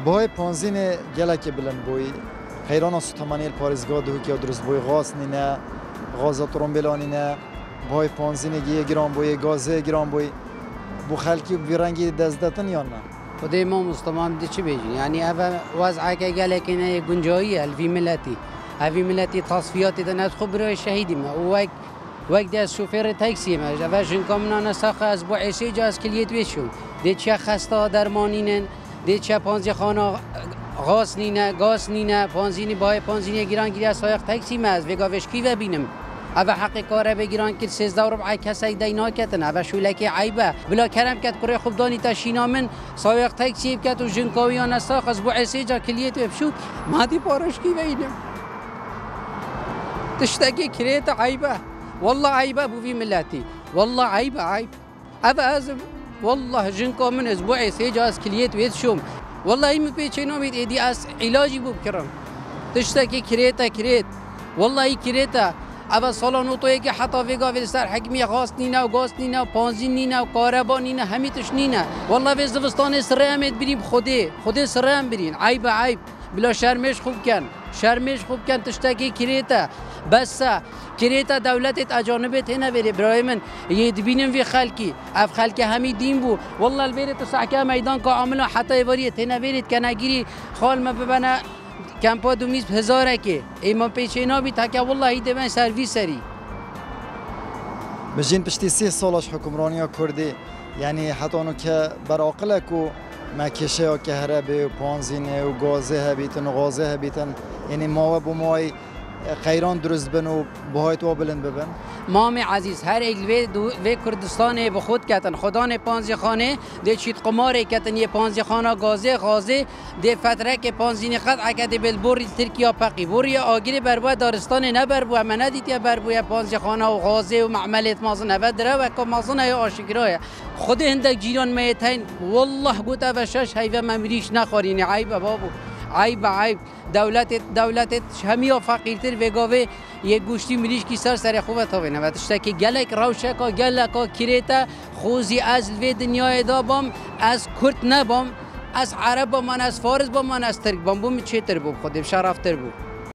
بهای پانزین گله که بلند بوی خیران سوتمانی پارزگاه دو که درست بوی غاز نینه غازات رومبلانی نه بهای پانزین گیه گرام بوی گازه گرام بوی بو خلکی بیرنگی دست دادن یا نه خدای ما مستمان دی چی بیجی یعنی اول وضع که گله که نه گنجایی الفی ملتی تصفیاتی دنیت خوب برای شهیدی ما وقت دست شوفر تاکسی ما اول جنکامنا نساخ از با عیسی جاز کلیت ویشون دی چه خسته درمانینن دی چه پانزی خانه غاز نینه پانزینی بای پانزینی گیران گیری از سایق تاکسی ما از وگاوش کی و بینم اوه حقی کاره بگیران که 13 ربع کسی دینا کتن اوه شولکی عیبه بلا کرم کت کره خوب دانی تا شینا من سایق تاکسی بکت و جنکاویان نساخ از با عیسی جا کلیت بشود مادی پارش کی بینم تشتكي كريت عيبة والله عيبة بو في ملاتي والله عيبة عيب أبا أزم والله جنكو من أسبوعي سيجاز كليت ويت شوم والله يم بيتشينو ميت إيدي أس علاجي بو بكرم تشتكي كريت والله كريتا أبا صالونو تو يكي حتى فيغا في السر حكمي غاز نينا وغاز نينا وبانزين نينا وكهرباء نينا همي تش نينا والله في زفستان سرامت بريم خودي سرام برين عيب بلا شرمش خوب کن تشتكي كريتا بس كريتا دولت اجانبت هنا بری برای من يدبينن في خلقي اف خلقي همي دين بو والله البيت تسعكا ميدان کا عاملا حتى يوريت هنا بيرت كناگيري خال ما ببنا كامپا 2000 که ایمان پیشینا بی تا که والله ایده من سرویس سری بجين پشتی 3 سالش حکمرانی کردی یعنی حتی اونو که براقله کو ما کشه و کهربه و پانزینه و گازه هبیتن و غازه هبیتن یعنی ما و مای خیران درست بن و بهایت و بلند ببن مام عزیز هر ایک و کردستان به خود کتن خدان پانزی خانه ده چیت قمار کتن یه پانزی خانه غازه ده فتره که پانزین خط عکد بلبوری ترکیه پقی بوری آگیری بربو دارستان نبربو اما ندید یا بربو پانزی خانه و غازه و معملت مازن نبدره و که مازن های آشکرایه خود هندک جیران میتین والله گوته و شش هیوه ممریش نخورین عیب بابو عیب دولت همیا فقیرتر وگاوه یک گوشتی ملیش کی سر خوبه تا بینه و تشتکی گلک روشکا گلکا کریتا خوزی از وی دنیای دا بام از کرد نبام از عرب بام از فارس بام از ترک بام بوم چه تر بوم خودم شرفتر بوم